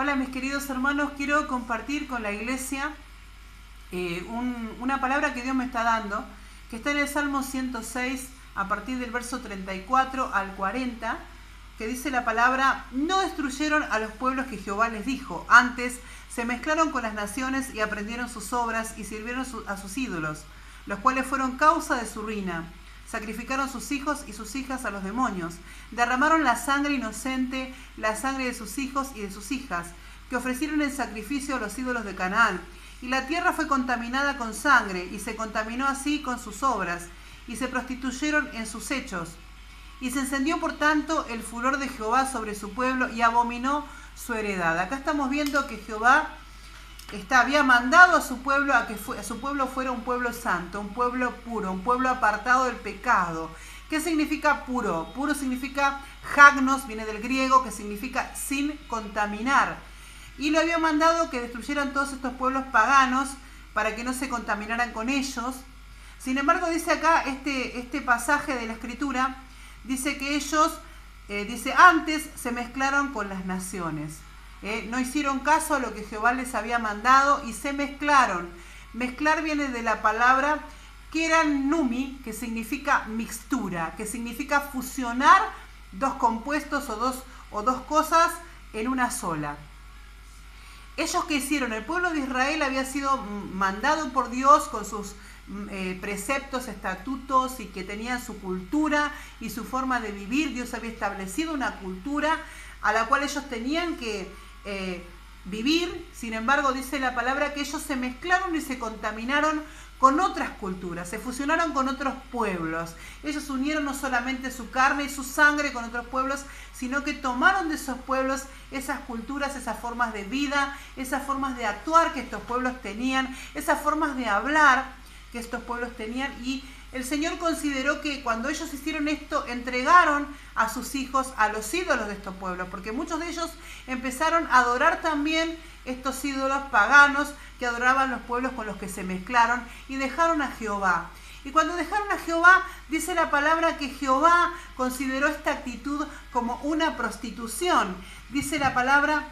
Hola mis queridos hermanos, quiero compartir con la iglesia una palabra que Dios me está dando, que está en el Salmo 106 a partir del verso 34 al 40, que dice la palabra: no destruyeron a los pueblos que Jehová les dijo, antes se mezclaron con las naciones y aprendieron sus obras y sirvieron a sus ídolos, los cuales fueron causa de su ruina. Sacrificaron sus hijos y sus hijas a los demonios. Derramaron la sangre inocente, la sangre de sus hijos y de sus hijas, que ofrecieron en sacrificio a los ídolos de Canaán. Y la tierra fue contaminada con sangre, y se contaminó así con sus obras, y se prostituyeron en sus hechos. Y se encendió por tanto el furor de Jehová sobre su pueblo, y abominó su heredad. Acá estamos viendo que Jehová había mandado a su pueblo a que su pueblo fuera un pueblo santo, un pueblo puro, un pueblo apartado del pecado. ¿Qué significa puro? Puro significa hagnos, viene del griego, que significa sin contaminar. Y le había mandado que destruyeran todos estos pueblos paganos para que no se contaminaran con ellos. Sin embargo, dice acá este pasaje de la Escritura, dice que ellos, antes se mezclaron con las naciones. No hicieron caso a lo que Jehová les había mandado y se mezclaron. Mezclar viene de la palabra keranumi, que significa mixtura, que significa fusionar dos compuestos o dos cosas en una sola. Ellos que hicieron, el pueblo de Israel había sido mandado por Dios con sus preceptos, estatutos, y que tenían su cultura y su forma de vivir. Dios había establecido una cultura a la cual ellos tenían que vivir. Sin embargo, dice la palabra que ellos se mezclaron y se contaminaron con otras culturas, se fusionaron con otros pueblos. Ellos unieron no solamente su carne y su sangre con otros pueblos, sino que tomaron de esos pueblos esas culturas, esas formas de vida, esas formas de actuar que estos pueblos tenían, esas formas de hablar que estos pueblos tenían. Y el Señor consideró que cuando ellos hicieron esto, entregaron a sus hijos a los ídolos de estos pueblos, porque muchos de ellos empezaron a adorar también estos ídolos paganos que adoraban los pueblos con los que se mezclaron, y dejaron a Jehová. Y cuando dejaron a Jehová, dice la palabra que Jehová consideró esta actitud como una prostitución. Dice la palabra,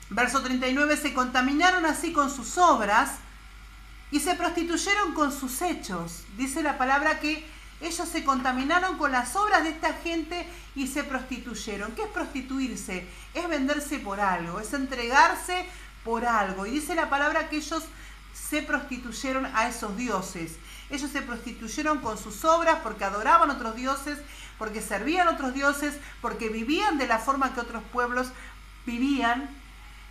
verso 39, se contaminaron así con sus obras y se prostituyeron con sus hechos. Dice la palabra que ellos se contaminaron con las obras de esta gente y se prostituyeron. ¿Qué es prostituirse? Es venderse por algo, es entregarse por algo. Y dice la palabra que ellos se prostituyeron a esos dioses. Ellos se prostituyeron con sus obras porque adoraban otros dioses, porque servían a otros dioses, porque vivían de la forma que otros pueblos vivían.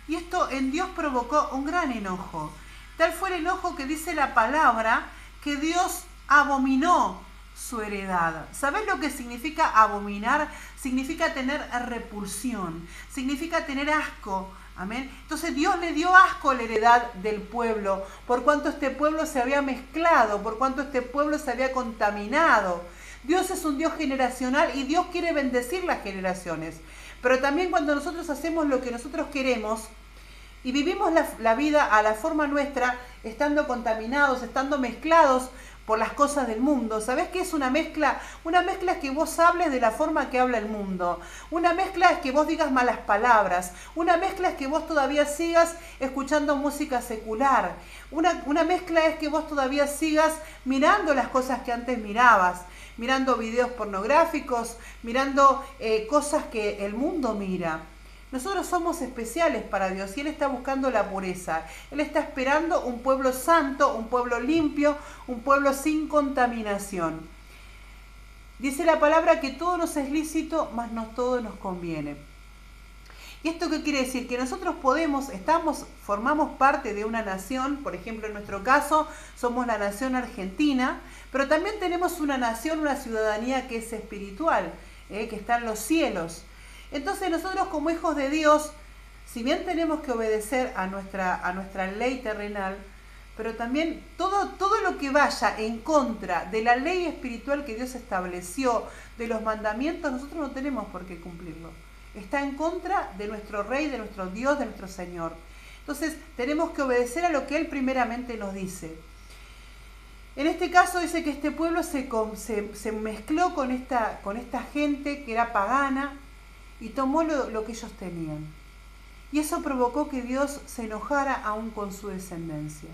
Y esto en Dios provocó un gran enojo. Tal fue el enojo que dice la palabra que Dios abominó su heredad. ¿Sabés lo que significa abominar? Significa tener repulsión, significa tener asco. Amén. Entonces Dios le dio asco a la heredad del pueblo, por cuanto este pueblo se había mezclado, por cuanto este pueblo se había contaminado. Dios es un Dios generacional y Dios quiere bendecir las generaciones. Pero también cuando nosotros hacemos lo que nosotros queremos, y vivimos la vida a la forma nuestra, estando contaminados, estando mezclados por las cosas del mundo. ¿Sabés qué es una mezcla? Una mezcla es que vos hables de la forma que habla el mundo. Una mezcla es que vos digas malas palabras. Una mezcla es que vos todavía sigas escuchando música secular. Una mezcla es que vos todavía sigas mirando las cosas que antes mirabas. Mirando videos pornográficos, mirando cosas que el mundo mira. Nosotros somos especiales para Dios y Él está buscando la pureza. Él está esperando un pueblo santo, un pueblo limpio, un pueblo sin contaminación. Dice la palabra que todo nos es lícito, mas no todo nos conviene. ¿Y esto qué quiere decir? Que nosotros formamos parte de una nación. Por ejemplo, en nuestro caso, somos la nación argentina, pero también tenemos una nación, una ciudadanía que es espiritual, que está en los cielos. Entonces nosotros como hijos de Dios, si bien tenemos que obedecer a nuestra ley terrenal, pero también todo lo que vaya en contra de la ley espiritual que Dios estableció, de los mandamientos, nosotros no tenemos por qué cumplirlo. Está en contra de nuestro Rey, de nuestro Dios, de nuestro Señor. Entonces tenemos que obedecer a lo que Él primeramente nos dice. En este caso dice que este pueblo se mezcló con esta gente que era pagana, y tomó lo que ellos tenían. Y eso provocó que Dios se enojara aún con su descendencia.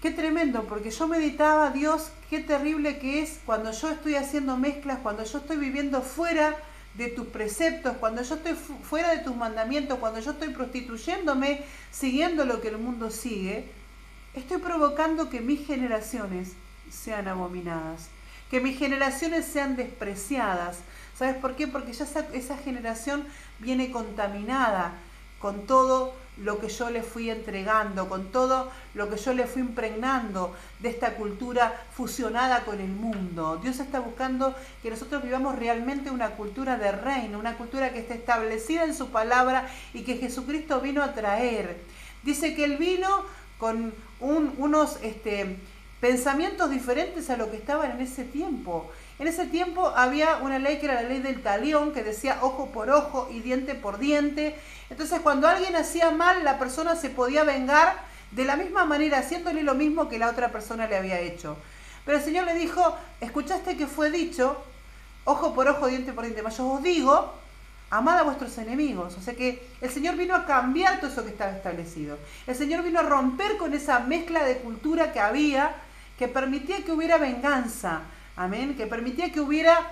Qué tremendo, porque yo meditaba, Dios, qué terrible que es cuando yo estoy haciendo mezclas, cuando yo estoy viviendo fuera de tus preceptos, cuando yo estoy fuera de tus mandamientos, cuando yo estoy prostituyéndome, siguiendo lo que el mundo sigue, estoy provocando que mis generaciones sean abominadas, que mis generaciones sean despreciadas. ¿Sabes por qué? Porque ya esa generación viene contaminada con todo lo que yo le fui entregando, con todo lo que yo le fui impregnando de esta cultura fusionada con el mundo. Dios está buscando que nosotros vivamos realmente una cultura de reino, una cultura que esté establecida en su palabra y que Jesucristo vino a traer. Dice que Él vino con unos pensamientos diferentes a lo que estaban en ese tiempo. En ese tiempo había una ley que era la ley del talión, que decía ojo por ojo y diente por diente. Entonces cuando alguien hacía mal, la persona se podía vengar de la misma manera, haciéndole lo mismo que la otra persona le había hecho. Pero el Señor le dijo, escuchaste que fue dicho, ojo por ojo, diente por diente. Mas yo os digo, amad a vuestros enemigos. O sea que el Señor vino a cambiar todo eso que estaba establecido. El Señor vino a romper con esa mezcla de cultura que había, que permitía que hubiera venganza. Amén, que permitía que hubiera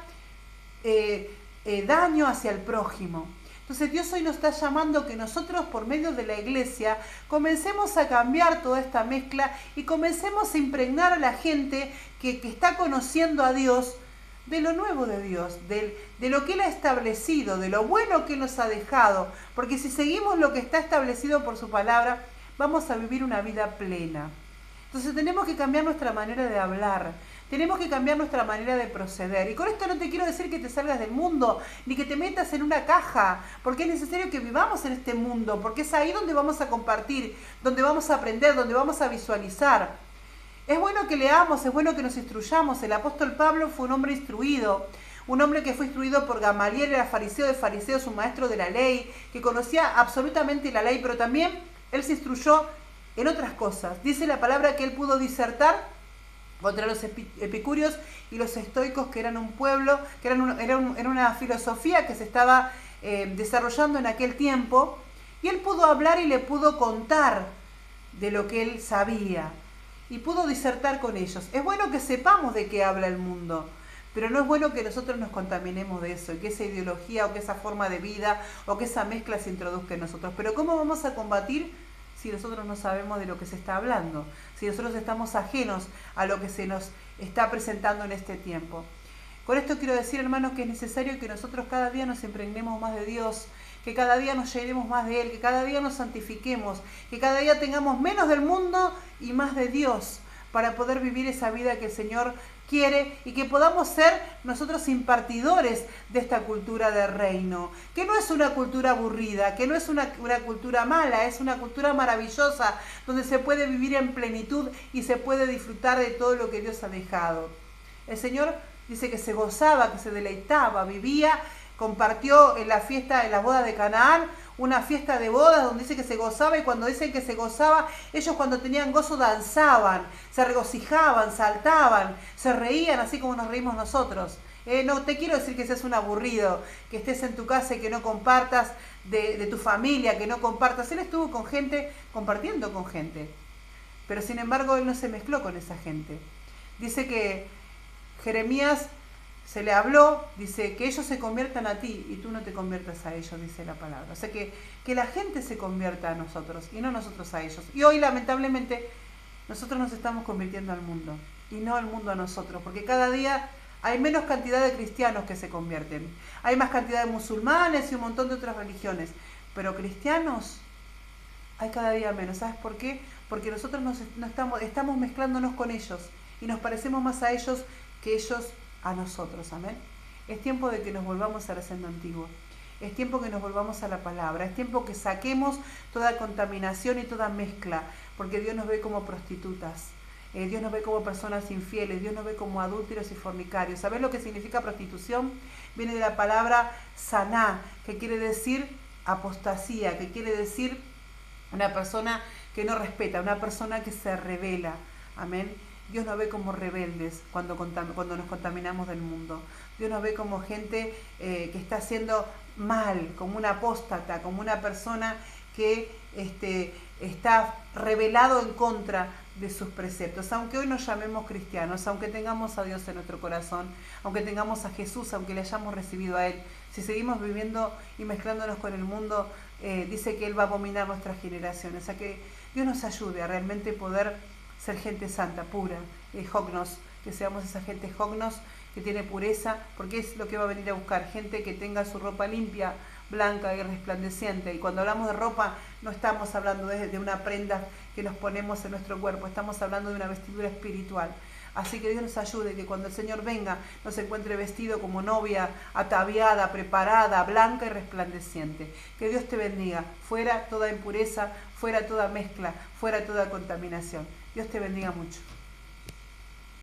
daño hacia el prójimo. Entonces Dios hoy nos está llamando que nosotros por medio de la iglesia comencemos a cambiar toda esta mezcla y comencemos a impregnar a la gente que está conociendo a Dios de lo nuevo de Dios, de lo que Él ha establecido, de lo bueno que Él nos ha dejado. Porque si seguimos lo que está establecido por su palabra, vamos a vivir una vida plena. Entonces tenemos que cambiar nuestra manera de hablar. Tenemos que cambiar nuestra manera de proceder. Y con esto no te quiero decir que te salgas del mundo, ni que te metas en una caja, porque es necesario que vivamos en este mundo, porque es ahí donde vamos a compartir, donde vamos a aprender, donde vamos a visualizar. Es bueno que leamos, es bueno que nos instruyamos. El apóstol Pablo fue un hombre instruido, un hombre que fue instruido por Gamaliel, era fariseo de fariseos, un maestro de la ley, que conocía absolutamente la ley, pero también él se instruyó en otras cosas. Dice la palabra que él pudo disertar contra los epicúreos y los estoicos, que eran un pueblo, que era una filosofía que se estaba desarrollando en aquel tiempo, y él pudo hablar y le pudo contar de lo que él sabía, y pudo disertar con ellos. Es bueno que sepamos de qué habla el mundo, pero no es bueno que nosotros nos contaminemos de eso, y que esa ideología o que esa forma de vida o que esa mezcla se introduzca en nosotros. Pero ¿cómo vamos a combatir si nosotros no sabemos de lo que se está hablando? Si nosotros estamos ajenos a lo que se nos está presentando en este tiempo. Con esto quiero decir, hermanos, que es necesario que nosotros cada día nos impregnemos más de Dios, que cada día nos llenemos más de Él, que cada día nos santifiquemos, que cada día tengamos menos del mundo y más de Dios, para poder vivir esa vida que el Señor quiere y que podamos ser nosotros impartidores de esta cultura de reino, que no es una cultura aburrida, que no es una cultura mala, es una cultura maravillosa donde se puede vivir en plenitud y se puede disfrutar de todo lo que Dios ha dejado. El Señor dice que se gozaba, que se deleitaba, vivía, compartió en la fiesta, en las bodas de Canaán, una fiesta de bodas donde dice que se gozaba, y cuando dicen que se gozaba, ellos cuando tenían gozo danzaban, se regocijaban, saltaban, se reían así como nos reímos nosotros. No te quiero decir que seas un aburrido, que estés en tu casa y que no compartas de tu familia, que no compartas. Él estuvo con gente, compartiendo con gente, pero sin embargo él no se mezcló con esa gente. Dice que Jeremías se le habló, dice, que ellos se conviertan a ti y tú no te conviertas a ellos, dice la palabra. O sea, que la gente se convierta a nosotros y no nosotros a ellos. Y hoy, lamentablemente, nosotros nos estamos convirtiendo al mundo y no el mundo a nosotros, porque cada día hay menos cantidad de cristianos que se convierten. Hay más cantidad de musulmanes y un montón de otras religiones, pero cristianos hay cada día menos. ¿Sabes por qué? Porque nosotros estamos mezclándonos con ellos y nos parecemos más a ellos que ellos a nosotros. Amén. Es tiempo de que nos volvamos a la senda antigua. Es tiempo que nos volvamos a la palabra. Es tiempo que saquemos toda contaminación y toda mezcla, porque Dios nos ve como prostitutas. Dios nos ve como personas infieles. Dios nos ve como adúlteros y fornicarios. ¿Sabes lo que significa prostitución? Viene de la palabra saná, que quiere decir apostasía, que quiere decir una persona que no respeta, una persona que se rebela. Amén. Dios nos ve como rebeldes cuando nos contaminamos del mundo. Dios nos ve como gente que está haciendo mal, como un apóstata, como una persona que está rebelado en contra de sus preceptos. Aunque hoy nos llamemos cristianos, aunque tengamos a Dios en nuestro corazón, aunque tengamos a Jesús, aunque le hayamos recibido a Él, si seguimos viviendo y mezclándonos con el mundo, dice que Él va a abominar nuestras generaciones. O sea, que Dios nos ayude a realmente poder ser gente santa, pura, hognos, que seamos esa gente hognos que tiene pureza, porque es lo que va a venir a buscar, gente que tenga su ropa limpia, blanca y resplandeciente. Y cuando hablamos de ropa, no estamos hablando de una prenda que nos ponemos en nuestro cuerpo, estamos hablando de una vestidura espiritual. Así que Dios nos ayude, que cuando el Señor venga, nos encuentre vestido como novia, ataviada, preparada, blanca y resplandeciente. Que Dios te bendiga. Fuera toda impureza, fuera toda mezcla, fuera toda contaminación. Dios te bendiga mucho.